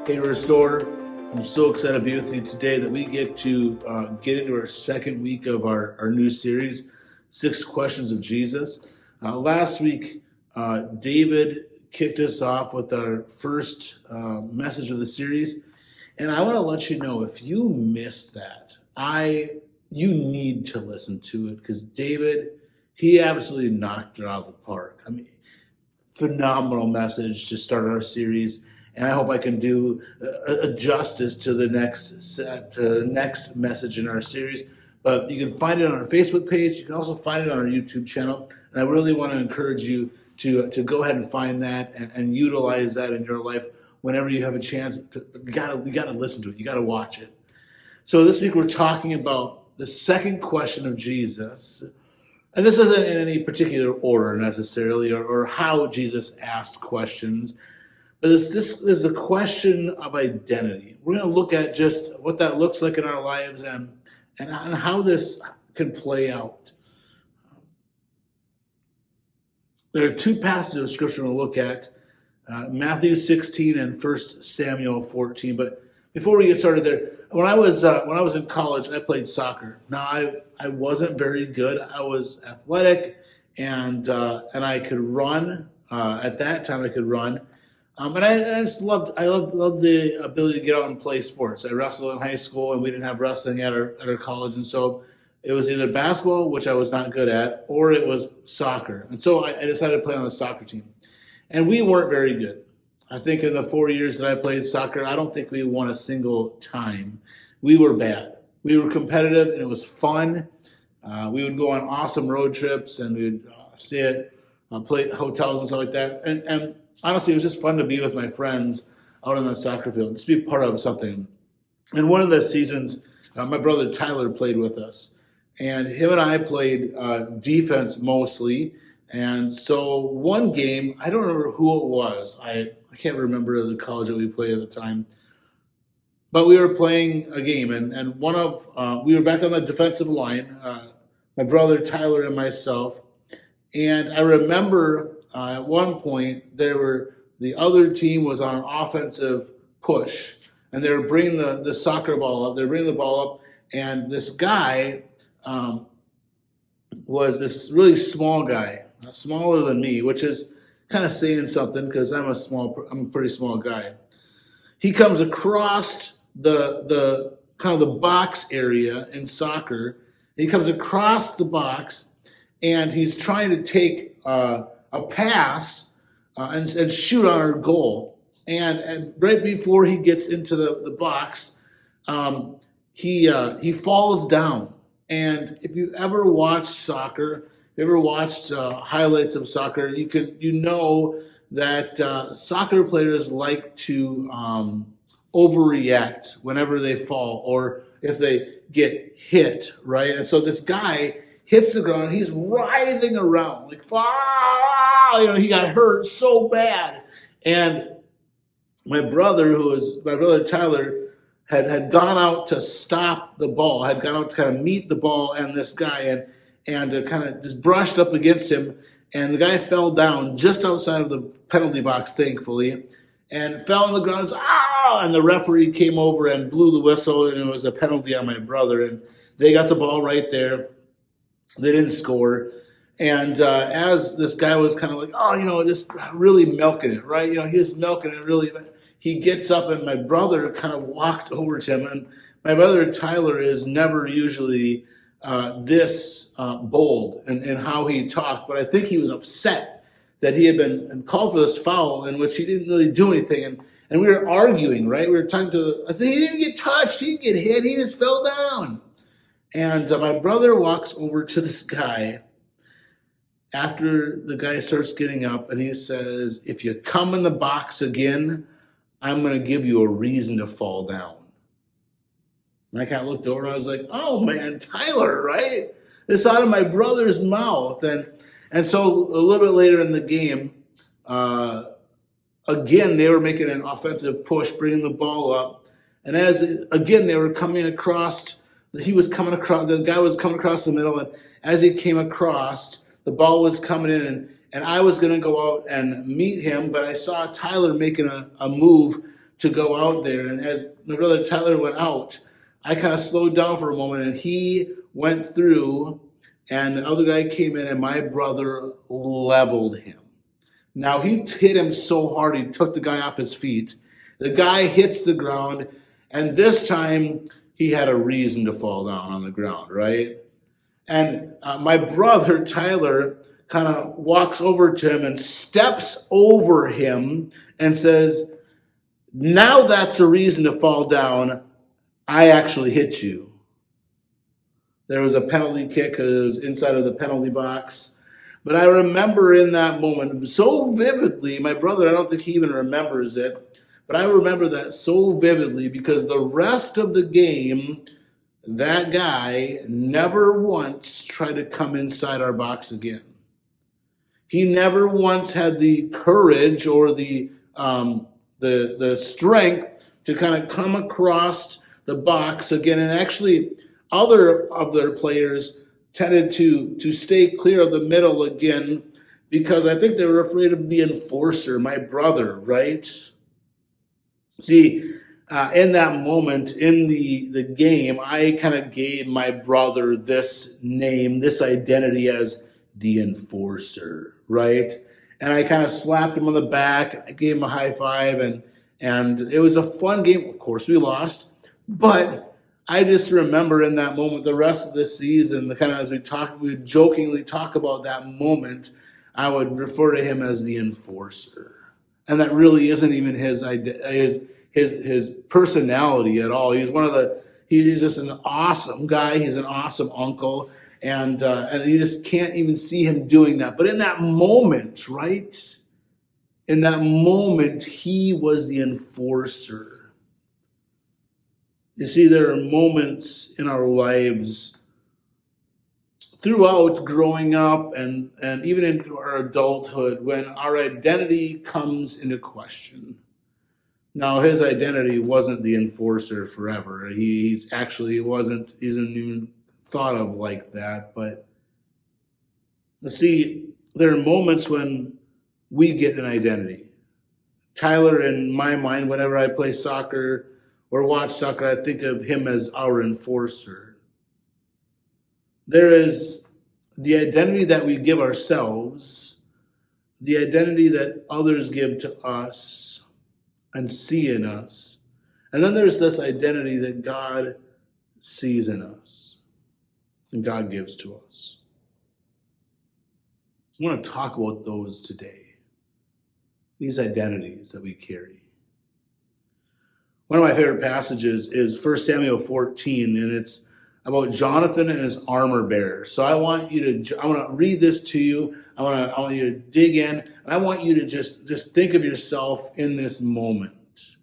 Hey, Restore. I'm so excited to be with you today that we get to get into our second week of our new series, Six Questions of Jesus. Last week, David kicked us off with our first message of the series. And I want to let you know, if you missed that, you need to listen to it because David, he absolutely knocked it out of the park. I mean, phenomenal message to start our series, and I hope I can do a justice to the next message in our series. But you can find it on our Facebook page. You can also find it on our YouTube channel, and I really want to encourage you to go ahead and find that and utilize that in your life whenever you have a chance. You gotta listen to it. You gotta watch it. So this week we're talking about the second question of Jesus. And this isn't in any particular order necessarily, or how Jesus asked questions, but this is the question of identity. We're going to look at just what that looks like in our lives and how this can play out. There are two passages of Scripture we'll look at, Matthew 16 and 1 Samuel 14. But before we get started there, when I was in college, I played soccer. Now I wasn't very good. I was athletic and I could run. At that time, I could run. And I just loved the ability to get out and play sports. I wrestled in high school, and we didn't have wrestling at our college, and so it was either basketball, which I was not good at, or it was soccer. And so I decided to play on the soccer team, and we weren't very good. I think in the 4 years that I played soccer, I don't think we won a single time. We were bad. We were competitive, and it was fun. We would go on awesome road trips, and we would stay at play hotels and stuff like that. And honestly, it was just fun to be with my friends out on the soccer field, just be part of something. And one of the seasons, my brother Tyler played with us, and him and I played defense mostly. And so one game, I don't remember who it was. I can't remember the college that we played at the time. But we were playing a game, and we were back on the defensive line, my brother Tyler and myself. And I remember at one point the other team was on an offensive push, and they were bringing the soccer ball up. They were bringing the ball up, and this guy was this really small guy, smaller than me, which is kind of saying something because I'm a pretty small guy. He comes across the kind of the box area in soccer. He comes across the box, and he's trying to take a pass and shoot on our goal. And right before he gets into the box, he falls down. And if you ever watched soccer, if you ever watched highlights of soccer, you know that soccer players like to overreact whenever they fall or if they get hit, right? And so this guy hits the ground. He's writhing around like, he got hurt so bad. And my brother Tyler, had gone out to stop the ball, had gone out to kind of meet the ball and this guy, and kind of just brushed up against him. And the guy fell down just outside of the penalty box, thankfully, and fell on the ground. And the referee came over and blew the whistle, and it was a penalty on my brother. And they got the ball right there. They didn't score. And as this guy was kind of like, just really milking it, right? He was milking it really. He gets up, and my brother kind of walked over to him. And my brother Tyler is never usually this bold in how he talked, but I think he was upset that he had been called for this foul in which he didn't really do anything. And we were arguing, right? We were talking I said, he didn't get touched, he didn't get hit, he just fell down. And my brother walks over to this guy after the guy starts getting up, and he says, if you come in the box again, I'm going to give you a reason to fall down. And I kind of looked over, and I was like, oh, man, Tyler, right? It's out of my brother's mouth. And so a little bit later in the game, again, they were making an offensive push, bringing the ball up. And they were coming across, the guy was coming across the middle, and as he came across, the ball was coming in, and I was going to go out and meet him, but I saw Tyler making a move to go out there. And as my brother Tyler went out, I kind of slowed down for a moment, and he went through, and the other guy came in, and my brother leveled him. Now, he hit him so hard, he took the guy off his feet. The guy hits the ground, and this time he had a reason to fall down on the ground, right? And my brother, Tyler, kind of walks over to him and steps over him and says, "Now that's a reason to fall down. I actually hit you." There was a penalty kick because it was inside of the penalty box. But I remember in that moment so vividly, my brother, I don't think he even remembers it, but I remember that so vividly because the rest of the game, that guy never once tried to come inside our box again. He never once had the courage or the strength to kind of come across the box again. And actually, other of their players tended to stay clear of the middle again because I think they were afraid of the enforcer, my brother, right? See, in that moment in the game, I kind of gave my brother this name, this identity as the enforcer, right? And I kind of slapped him on the back. I gave him a high five, and it was a fun game. Of course, we lost, but I just remember in that moment, the rest of the season, the kind of as we would jokingly talk about that moment, I would refer to him as the enforcer, and that really isn't even his personality at all. He's just an awesome guy. He's an awesome uncle, and you just can't even see him doing that. But in that moment, right? In that moment, he was the enforcer. You see, there are moments in our lives throughout growing up and even into our adulthood when our identity comes into question. Now, his identity wasn't the enforcer forever. He's actually isn't even thought of like that. But see, there are moments when we get an identity. Tyler, in my mind, whenever I play soccer or watch soccer, I think of him as our enforcer. There is the identity that we give ourselves, the identity that others give to us and see in us. And then there's this identity that God sees in us and God gives to us. I want to talk about those today, these identities that we carry. One of my favorite passages is 1 Samuel 14, and it's about Jonathan and his armor bearer. So I want to read this to you. I want you to dig in, and I want you to just think of yourself in this moment.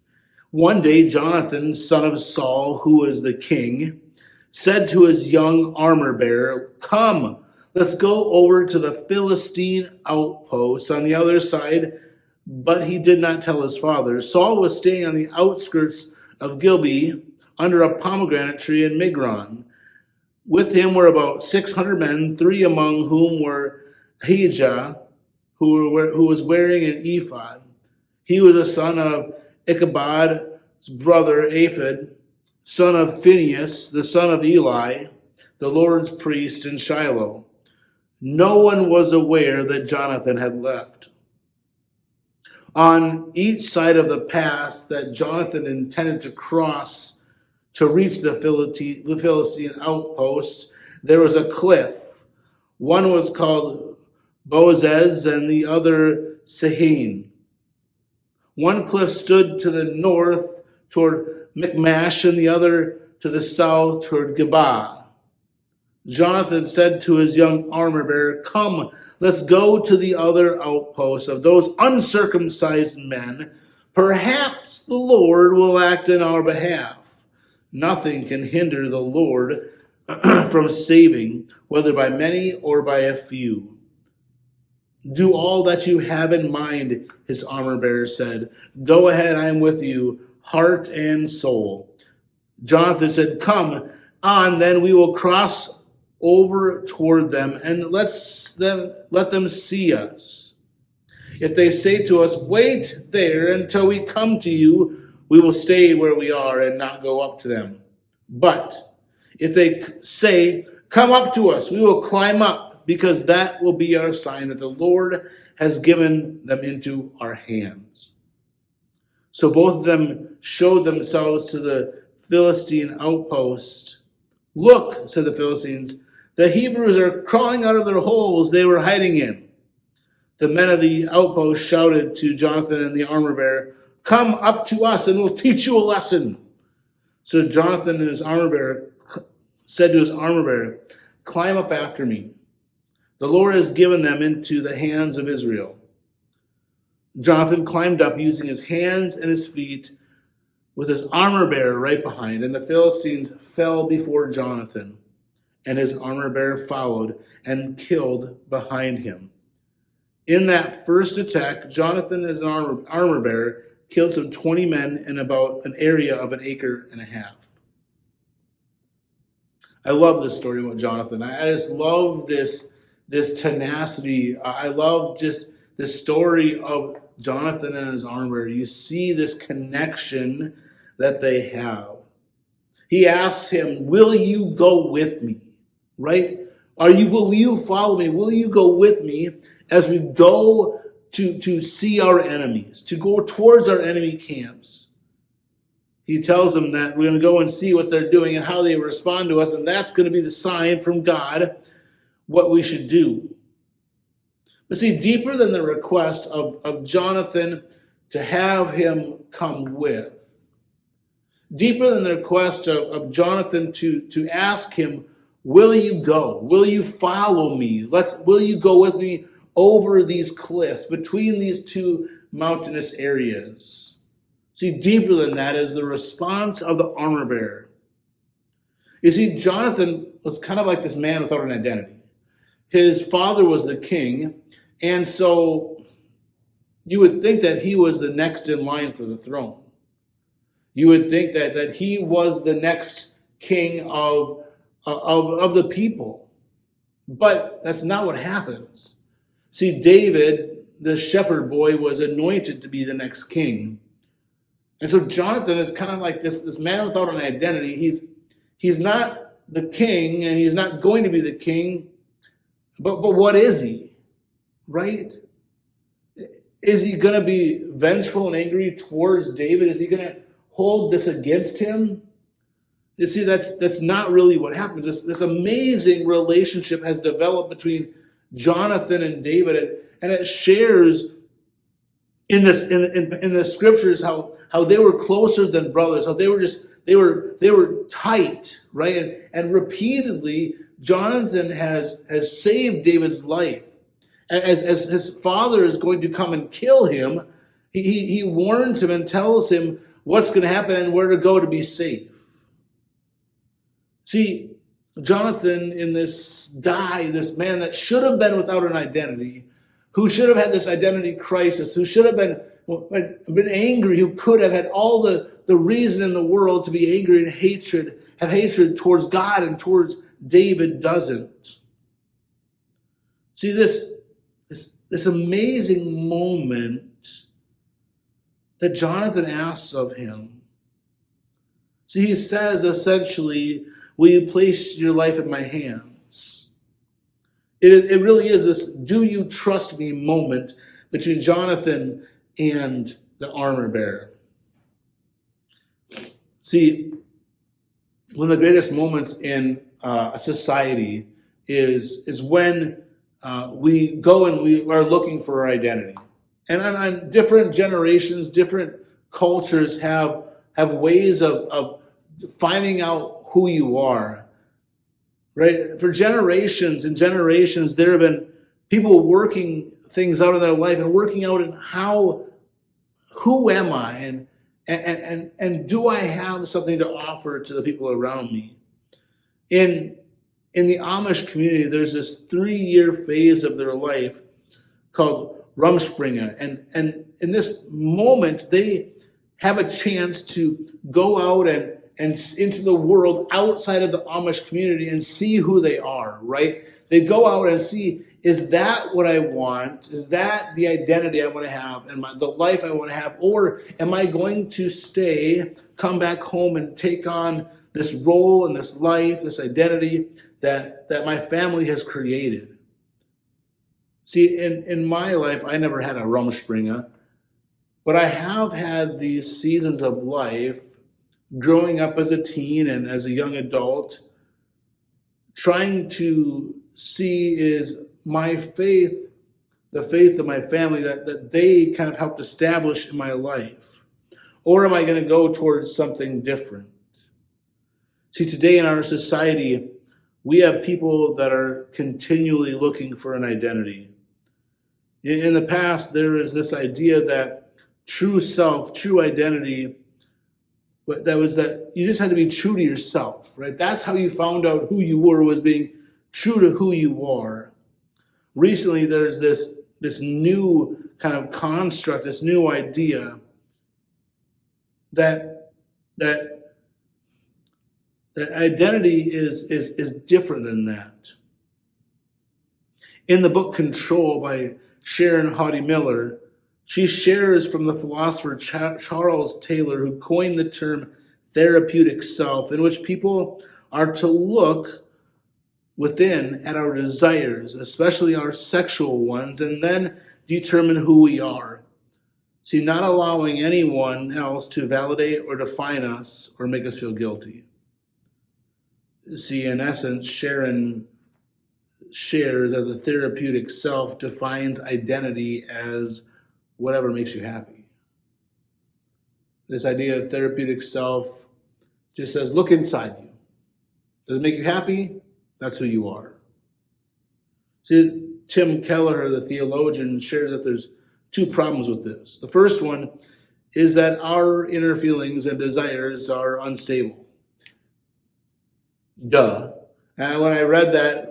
One day, Jonathan, son of Saul, who was the king, said to his young armor bearer, "Come, let's go over to the Philistine outposts on the other side." But he did not tell his father. Saul was staying on the outskirts of Gilboa under a pomegranate tree in Migron. With him were about 600 men, 3 among whom were Ahijah, who was wearing an ephod. He was a son of Ichabod's brother Ephod, son of Phinehas, the son of Eli, the Lord's priest in Shiloh. No one was aware that Jonathan had left. On each side of the pass that Jonathan intended to cross to reach the Philistine outposts, there was a cliff. One was called Bozez and the other Sihene. One cliff stood to the north toward Michmash and the other to the south toward Geba. Jonathan said to his young armor bearer, "Come, let's go to the other outposts of those uncircumcised men. Perhaps the Lord will act in our behalf. Nothing can hinder the Lord from saving, whether by many or by a few." "Do all that you have in mind," his armor bearer said. "Go ahead, I am with you, heart and soul." Jonathan said, "Come on, then we will cross over toward them and let them see us. If they say to us, 'Wait there until we come to you,' we will stay where we are and not go up to them. But if they say, 'Come up to us,' we will climb up, because that will be our sign that the Lord has given them into our hands." So both of them showed themselves to the Philistine outpost. "Look," said the Philistines, "the Hebrews are crawling out of their holes they were hiding in." The men of the outpost shouted to Jonathan and the armor bearer, "Come up to us and we'll teach you a lesson." So Jonathan and his armor bearer said to his armor bearer, "Climb up after me. The Lord has given them into the hands of Israel." Jonathan climbed up using his hands and his feet, with his armor bearer right behind, and the Philistines fell before Jonathan, and his armor bearer followed and killed behind him. In that first attack, Jonathan and his armor bearer killed some 20 men in about an area of an acre and a half. I love this story about Jonathan. I just love this tenacity. I love just the story of Jonathan and his armor bearer. You see this connection that they have. He asks him, "Will you go with me?" Right? Will you follow me? Will you go with me as we go to see our enemies, to go towards our enemy camps? He tells them that we're going to go and see what they're doing and how they respond to us, and that's going to be the sign from God what we should do. But see, deeper than the request of Jonathan to have him come with, deeper than the request of Jonathan to ask him, "Will you go? Will you follow me? Will you go with me over these cliffs, between these two mountainous areas?" See, deeper than that is the response of the armor bearer. You see, Jonathan was kind of like this man without an identity. His father was the king, and so you would think that he was the next in line for the throne. You would think that he was the next king of the people. But that's not what happens. See, David, the shepherd boy, was anointed to be the next king. And so Jonathan is kind of like this man without an identity. He's not the king, and he's not going to be the king. But what is he? Right? Is he going to be vengeful and angry towards David? Is he going to hold this against him? You see, that's not really what happens. This amazing relationship has developed between Jonathan and David, and it shares in the scriptures how they were closer than brothers, how they were tight, right? And repeatedly, Jonathan has saved David's life. As his father is going to come and kill him, he warns him and tells him what's going to happen and where to go to be safe. See, Jonathan, in this guy, this man that should have been without an identity, who should have had this identity crisis, who should have been angry, who could have had all the reason in the world to be angry and have hatred towards God and towards David, doesn't. See, this amazing moment that Jonathan asks of him. See, he says essentially, "Will you place your life in my hands?" It really is this "do you trust me" moment between Jonathan and the armor bearer. See, one of the greatest moments in a society is when we go and we are looking for our identity. And on different generations, different cultures have ways of finding out who you are, right? For generations and generations, there have been people working things out in their life and working out in who am I, and do I have something to offer to the people around me? In the Amish community, there's this 3-year phase of their life called Rumspringa, and in this moment, they have a chance to go out and into the world outside of the Amish community and see who they are, right? They go out and see is that what I want? Is that the identity I want to have and the life I want to have? Or am I going to come back home and take on this role and this life, this identity that my family has created? See, in my life, I never had a Rumspringa, but I have had these seasons of life growing up as a teen and as a young adult, trying to see is my faith, the faith of my family that they kind of helped establish in my life? Or am I going to go towards something different? See, today in our society, we have people that are continually looking for an identity. In the past, there is this idea that true self, true identity, that you just had to be true to yourself, right? That's how you found out who you were, was being true to who you are. Recently, there's this new kind of construct, this new idea that identity is different than that. In the book Control by Sharon Hodde Miller, she shares from the philosopher Charles Taylor, who coined the term therapeutic self, in which people are to look within at our desires, especially our sexual ones, and then determine who we are. See, not allowing anyone else to validate or define us or make us feel guilty. See, in essence, Sharon shares that the therapeutic self defines identity as whatever makes you happy. This idea of therapeutic self just says, look inside you. Does it make you happy? That's who you are. See, Tim Keller, the theologian, shares that there's two problems with this. The first one is that our inner feelings and desires are unstable. Duh. And when I read that,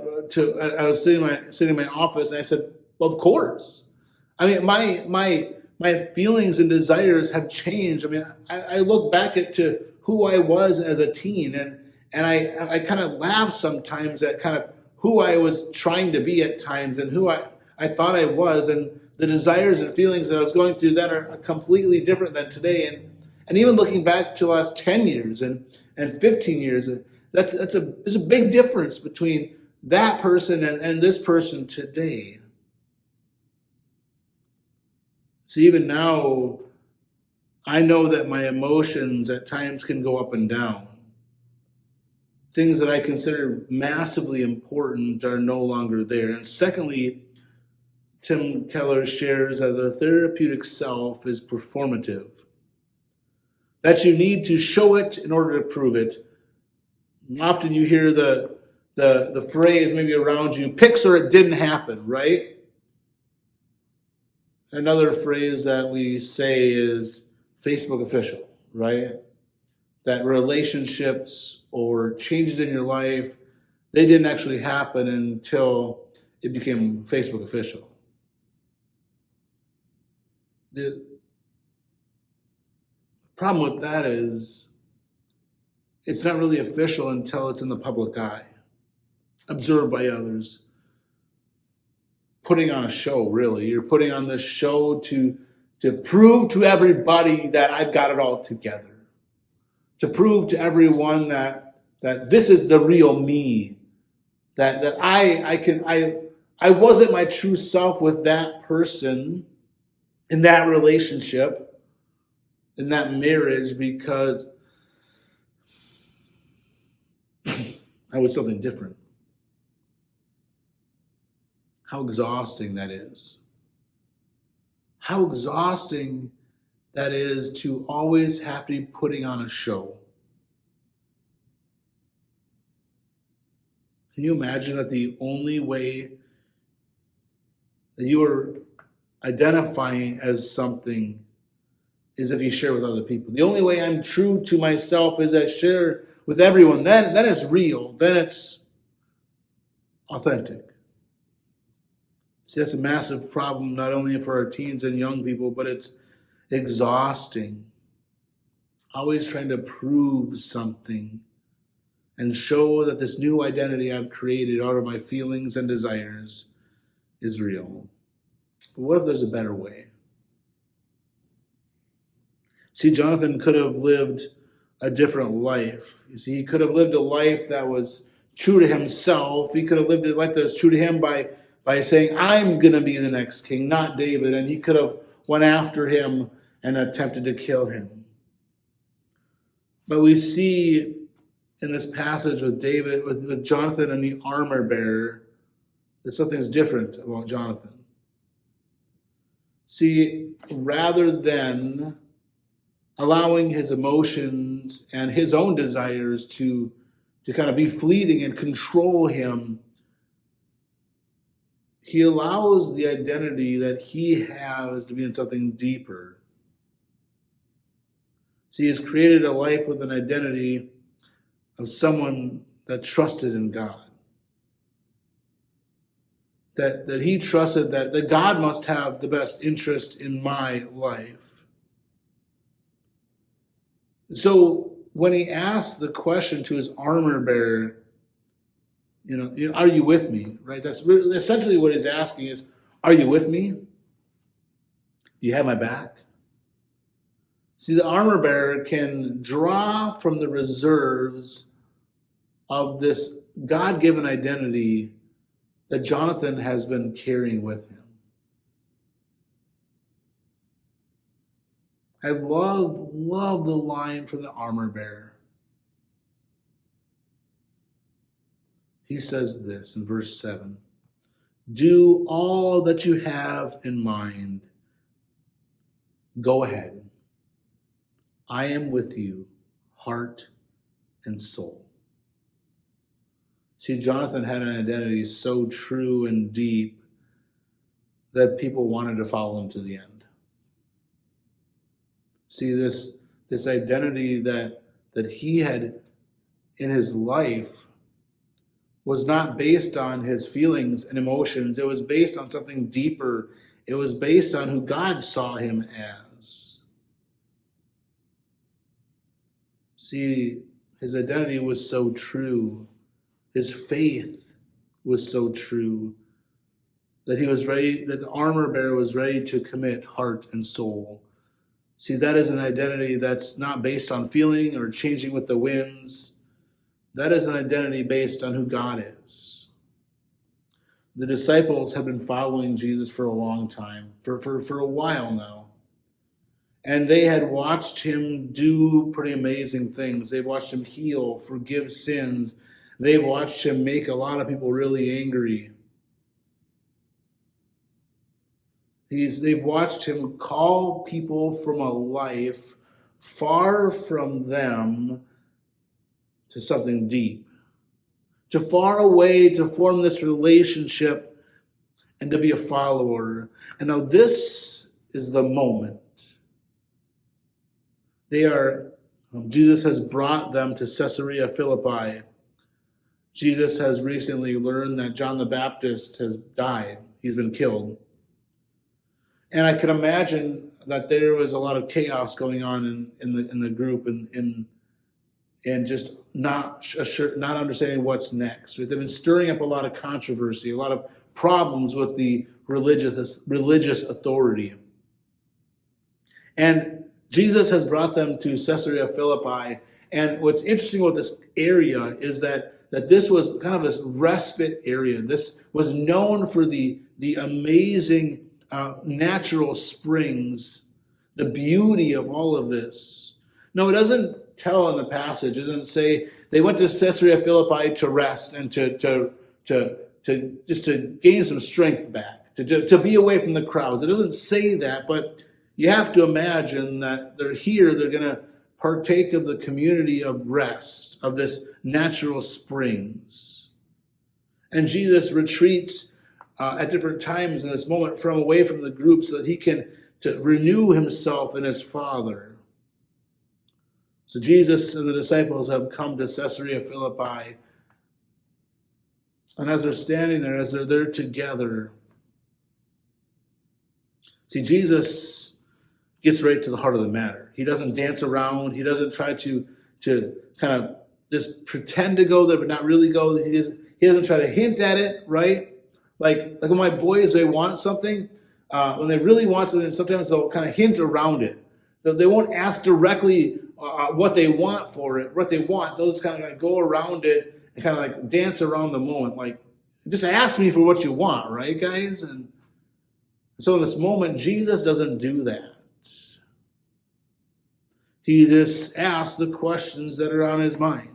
I was sitting in my office and I said, well, of course. I mean, my feelings and desires have changed. I mean, I look back to who I was as a teen, and I kind of laugh sometimes at kind of who I was trying to be at times and who I thought I was, and the desires and feelings that I was going through then are completely different than today. And even looking back to the last 10 years and 15 years, there's a big difference between that person and this person today. So even now, I know that my emotions at times can go up and down. Things that I consider massively important are no longer there. And secondly, Tim Keller shares that the therapeutic self is performative. That you need to show it in order to prove it. Often you hear the phrase maybe around you, pics or it didn't happen, right? Another phrase that we say is Facebook official, right? That relationships or changes in your life, they didn't actually happen until it became Facebook official. The problem with that is it's not really official until it's in the public eye, observed by others. Putting on a show, really. You're putting on this show to prove to everybody that I've got it all together. To prove to everyone that this is the real me. That I wasn't my true self with that person in that relationship, in that marriage, because I was something different. How exhausting that is. How exhausting that is to always have to be putting on a show. Can you imagine that the only way that you are identifying as something is if you share with other people? The only way I'm true to myself is I share with everyone. Then it's real. Then it's authentic. See, that's a massive problem, not only for our teens and young people, but it's exhausting. Always trying to prove something and show that this new identity I've created out of my feelings and desires is real. But what if there's a better way? See, Jonathan could have lived a different life. You see, he could have lived a life that was true to himself. He could have lived a life that was true to him by saying, I'm going to be the next king, not David. And he could have went after him and attempted to kill him. But we see in this passage with David, with Jonathan and the armor bearer, that something's different about Jonathan. See, rather than allowing his emotions and his own desires to kind of be fleeting and control him, he allows the identity that he has to be in something deeper. See, he's created a life with an identity of someone that trusted in God. That he trusted that God must have the best interest in my life. So when he asked the question to his armor bearer, are you with me? Right? That's essentially what he's asking is, are you with me? Do you have my back? See, the armor bearer can draw from the reserves of this God-given identity that Jonathan has been carrying with him. I love the line from the armor bearer. He says this in verse 7. Do all that you have in mind. Go ahead. I am with you, heart and soul. See, Jonathan had an identity so true and deep that people wanted to follow him to the end. See, this identity that he had in his life was not based on his feelings and emotions. It was based on something deeper. It was based on who God saw him as. See, his identity was so true. His faith was so true that that the armor bearer was ready to commit heart and soul. See, that is an identity that's not based on feeling or changing with the winds. That is an identity based on who God is. The disciples have been following Jesus for a long time, for a while now. And they had watched him do pretty amazing things. They've watched him heal, forgive sins. They've watched him make a lot of people really angry. They've watched him call people from a life far from them to something deep, to far away, to form this relationship and to be a follower. And now this is the moment. Jesus has brought them to Caesarea Philippi. Jesus has recently learned that John the Baptist has died. He's been killed. And I can imagine that there was a lot of chaos going on in the group and just not understanding what's next. They've been stirring up a lot of controversy, a lot of problems with the religious authority. And Jesus has brought them to Caesarea Philippi. And what's interesting about this area is that this was kind of this respite area. This was known for the amazing natural springs, the beauty of all of this. No, it doesn't tell in the passage. It doesn't say they went to Caesarea Philippi to rest and to just to gain some strength back, to be away from the crowds. It doesn't say that, but you have to imagine that they're here. They're going to partake of the community of rest, of this natural springs. And Jesus retreats at different times in this moment from away from the group so that he can to renew himself in his Father. So Jesus and the disciples have come to Caesarea Philippi. And as they're standing there, as they're there together, see, Jesus gets right to the heart of the matter. He doesn't dance around. He doesn't try to kind of just pretend to go there but not really go. He doesn't try to hint at it, right? Like when my boys, they want something, when they really want something, sometimes they'll kind of hint around it. They won't ask directly what they want for it, what they want. They'll just kind of like go around it and kind of like dance around the moment. Like, just ask me for what you want, right, guys? And so in this moment, Jesus doesn't do that. He just asks the questions that are on his mind.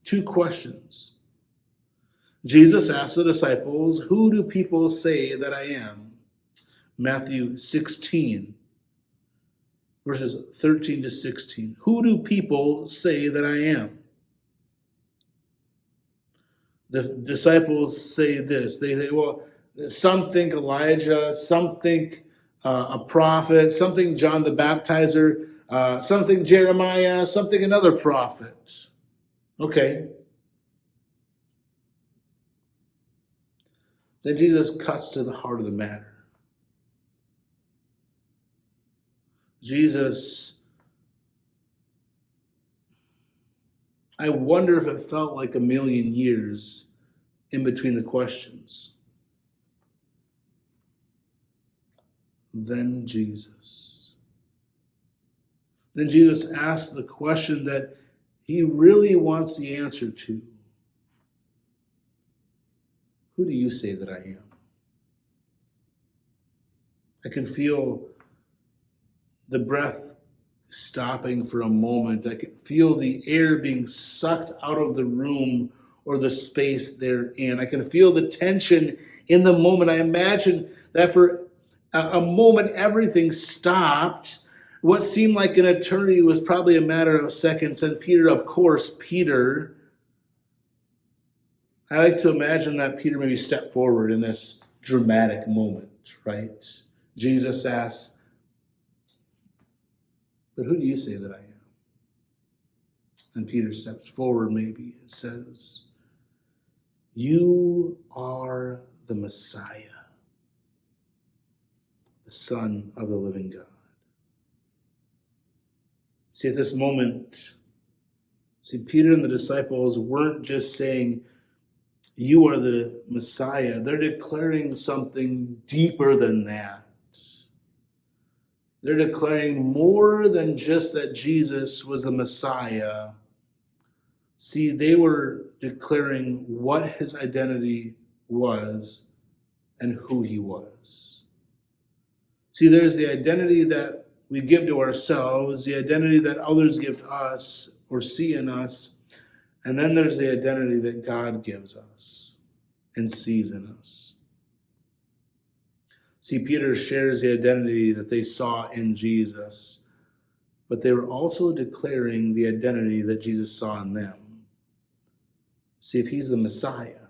2 questions. Jesus asked the disciples, "Who do people say that I am?" Matthew 16, verses 13 to 16. Who do people say that I am? The disciples say this. They say, well, some think Elijah, some think a prophet, some think John the Baptizer, some think Jeremiah, some think another prophet. Okay. Then Jesus cuts to the heart of the matter. Jesus, I wonder if it felt like a million years in between the questions. Then Jesus asked the question that he really wants the answer to. Who do you say that I am? I can feel the breath stopping for a moment. I can feel the air being sucked out of the room or the space they're in. I can feel the tension in the moment. I imagine that for a moment everything stopped. What seemed like an eternity was probably a matter of seconds. And Peter, of course, I like to imagine that Peter maybe stepped forward in this dramatic moment, right? Jesus asks, "But who do you say that I am?" And Peter steps forward maybe and says, "You are the Messiah, the Son of the living God." See, at this moment, Peter and the disciples weren't just saying, "You are the Messiah." They're declaring something deeper than that. They're declaring more than just that Jesus was the Messiah. See, they were declaring what his identity was and who he was. See, there's the identity that we give to ourselves, the identity that others give to us or see in us, and then there's the identity that God gives us and sees in us. See, Peter shares the identity that they saw in Jesus, but they were also declaring the identity that Jesus saw in them. See, if he's the Messiah,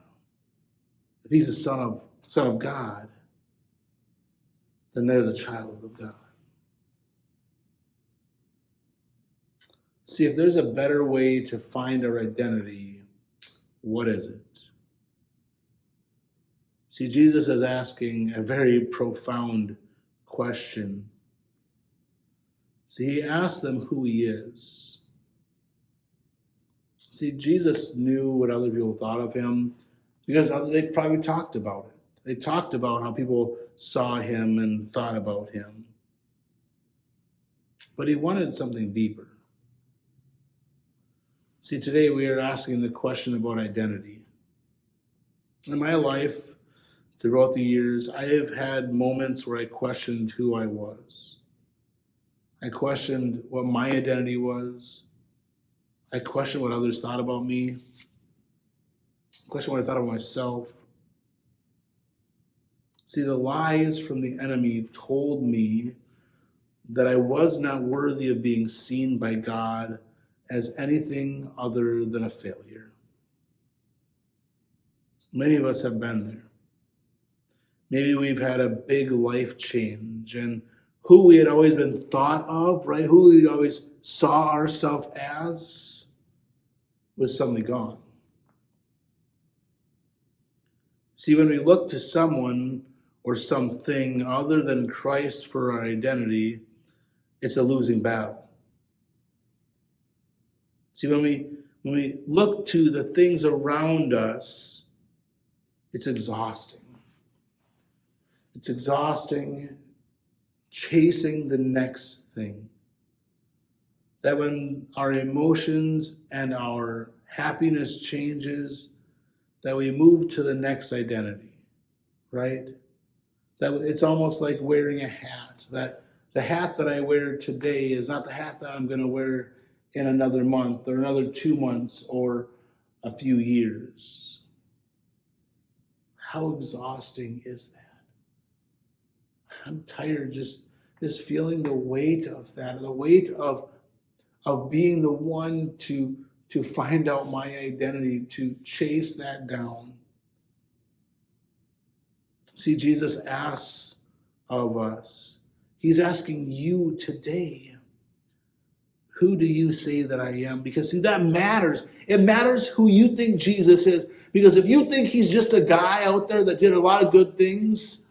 if he's the Son of God, then they're the child of God. See, if there's a better way to find our identity, what is it? See, Jesus is asking a very profound question. See, he asked them who he is. See, Jesus knew what other people thought of him because they probably talked about it. They talked about how people saw him and thought about him. But he wanted something deeper. See, today we are asking the question about identity. In my life, throughout the years, I have had moments where I questioned who I was. I questioned what my identity was. I questioned what others thought about me. I questioned what I thought of myself. See, the lies from the enemy told me that I was not worthy of being seen by God as anything other than a failure. Many of us have been there. Maybe we've had a big life change, and who we had always been thought of, right? Who we always saw ourselves as was suddenly gone. See, when we look to someone or something other than Christ for our identity, it's a losing battle. See, when we look to the things around us, it's exhausting. It's exhausting chasing the next thing. That when our emotions and our happiness changes, that we move to the next identity, right? That it's almost like wearing a hat. That the hat that I wear today is not the hat that I'm going to wear in another month or another 2 months or a few years. How exhausting is that? I'm tired just feeling the weight of that, the weight of being the one to find out my identity, to chase that down. See, Jesus asks of us, he's asking you today, who do you say that I am? Because see, that matters. It matters who you think Jesus is. Because if you think he's just a guy out there that did a lot of good things,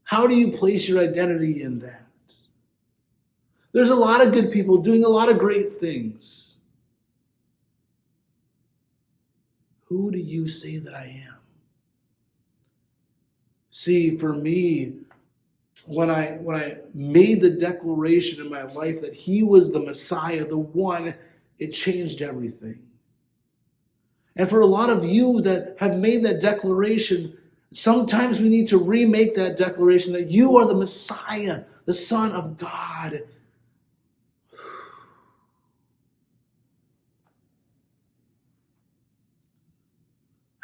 how do you place your identity in that? There's a lot of good people doing a lot of great things. Who do you say that I am? See, for me, when I made the declaration in my life that he was the Messiah, the one, it changed everything. And for a lot of you that have made that declaration, sometimes we need to remake that declaration that you are the Messiah, the Son of God.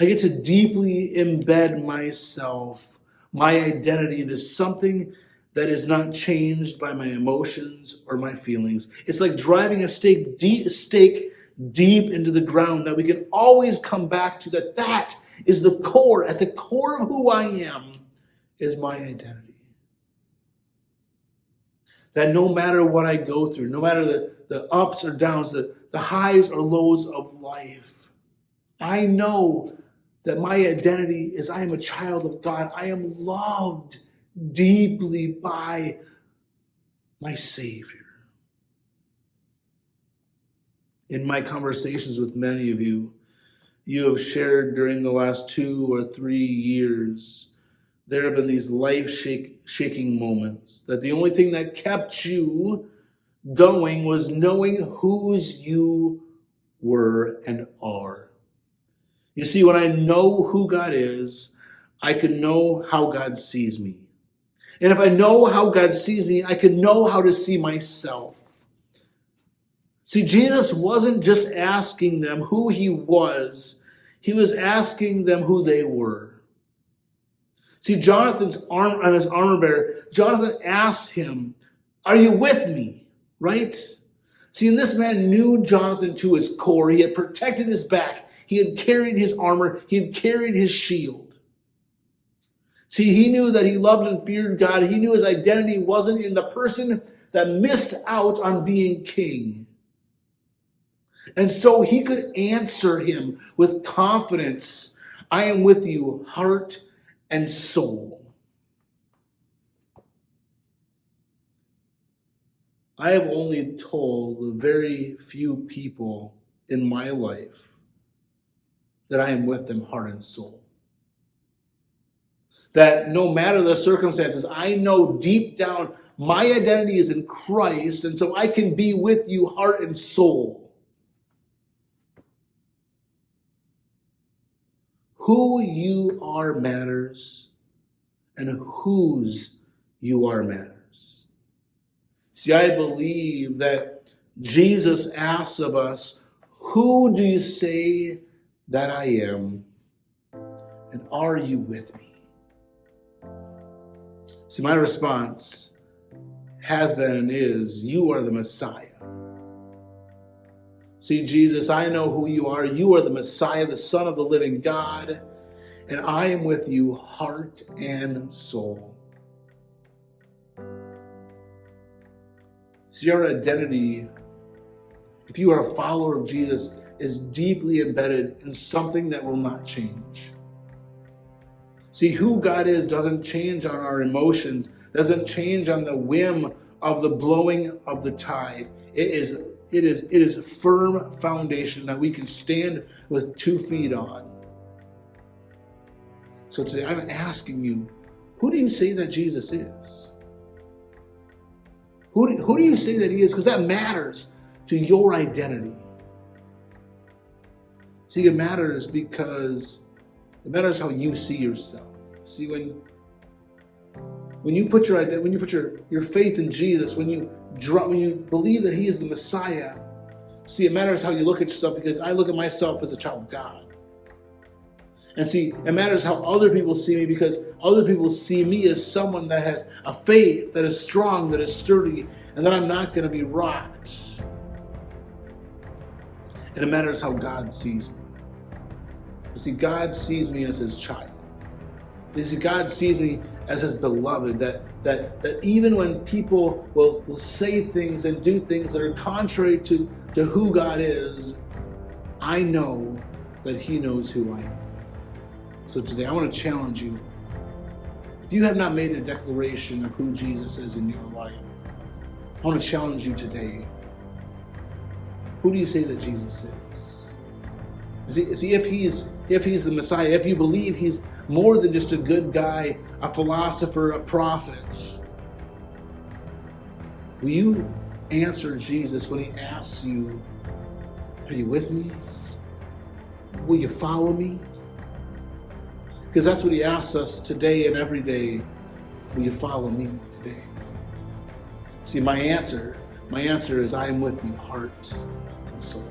I get to deeply embed myself, my identity, into something that is not changed by my emotions or my feelings. It's like driving a stake deep into the ground that we can always come back to, that is the core. At the core of who I am is my identity. That no matter what I go through, no matter the ups or downs, the highs or lows of life, I know that my identity is I am a child of God. I am loved deeply by my Savior. In my conversations with many of you, you have shared during the last 2 or 3 years, there have been these life-shaking moments that the only thing that kept you going was knowing whose you were and are. You see, when I know who God is, I can know how God sees me. And if I know how God sees me, I can know how to see myself. See, Jesus wasn't just asking them who he was asking them who they were. See, Jonathan's on his armor bearer, Jonathan asked him, "Are you with me?" Right? See, and this man knew Jonathan to his core. He had protected his back. He had carried his armor. He had carried his shield. See, he knew that he loved and feared God. He knew his identity wasn't in the person that missed out on being king. And so he could answer him with confidence, "I am with you, heart and soul." I have only told the very few people in my life that I am with them heart and soul. That no matter the circumstances, I know deep down my identity is in Christ, and so I can be with you heart and soul. Who you are matters, and whose you are matters. See, I believe that Jesus asks of us, "Who do you say that I am, and are you with me?" See, my response has been and is, "You are the Messiah." See, Jesus, I know who you are. You are the Messiah, the Son of the living God, and I am with you heart and soul. See, our identity, if you are a follower of Jesus, is deeply embedded in something that will not change. See, who God is doesn't change on our emotions, doesn't change on the whim of the blowing of the tide. It is a firm foundation that we can stand with 2 feet on. So today I'm asking you, who do you say that Jesus is? Who do you say that he is? Because that matters to your identity. See, it matters because it matters how you see yourself. See, when you put your faith in Jesus, when you believe that he is the Messiah, see, it matters how you look at yourself, because I look at myself as a child of God. And see, it matters how other people see me, because other people see me as someone that has a faith that is strong, that is sturdy, and that I'm not going to be rocked. And it matters how God sees me. You see, God sees me as his child. You see, God sees me as his beloved, that even when people will say things and do things that are contrary to who God is, I know that he knows who I am. So today I want to challenge you. If you have not made a declaration of who Jesus is in your life, I want to challenge you today. Who do you say that Jesus is? See, if he's the Messiah, if you believe he's more than just a good guy, a philosopher, a prophet, will you answer Jesus when he asks you, are you with me? Will you follow me? Because that's what he asks us today and every day. Will you follow me today? See, my answer is I am with you, heart and soul.